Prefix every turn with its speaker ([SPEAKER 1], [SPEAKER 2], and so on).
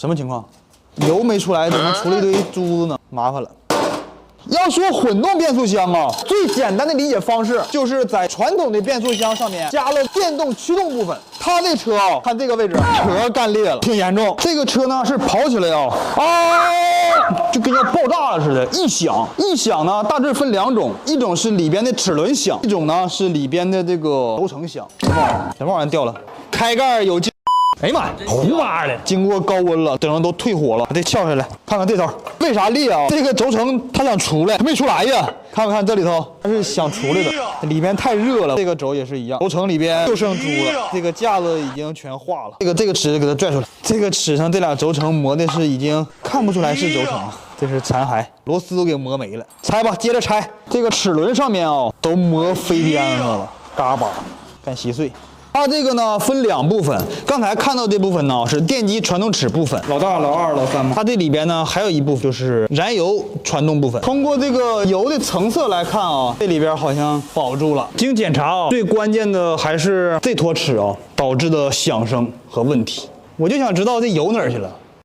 [SPEAKER 1] 什么情况？油没出来，怎么出了一堆珠子呢？麻烦了。要说混动变速箱啊，最简单的理解方式就是在传统的变速箱上面加了电动驱动部分。它这车啊，看这个位置，壳干裂了，挺严重。这个车呢是跑起来啊，就跟要爆炸了似的，一响呢大致分两种，一种是里边的齿轮响，一种呢是里边的这个轴承响。什么玩意儿掉了？开盖有。哎呀妈呀，胡妈的！经过高温了，等都退火了，得撬下来，看看这头为啥裂啊？这个轴承它想出来，它没出来呀。看看这里头，它是想出来的，里面太热了。这个轴也是一样，轴承里边就剩珠了，这个架子已经全化了。这个齿给它拽出来，这个齿上这俩轴承磨的是已经看不出来是轴承了，这是残骸，螺丝都给磨没了。拆吧，接着拆。这个齿轮上面啊，都磨飞边子了，嘎巴，干稀碎。它这个呢分两部分，刚才看到这部分呢是电机传动齿部分，老大、老二、老三嘛。它这里边呢还有一部分就是燃油传动部分。通过这个油的成色来看啊，这里边好像保住了。经检查啊，最关键的还是这坨齿啊导致的响声和问题。我就想知道这油哪儿去了。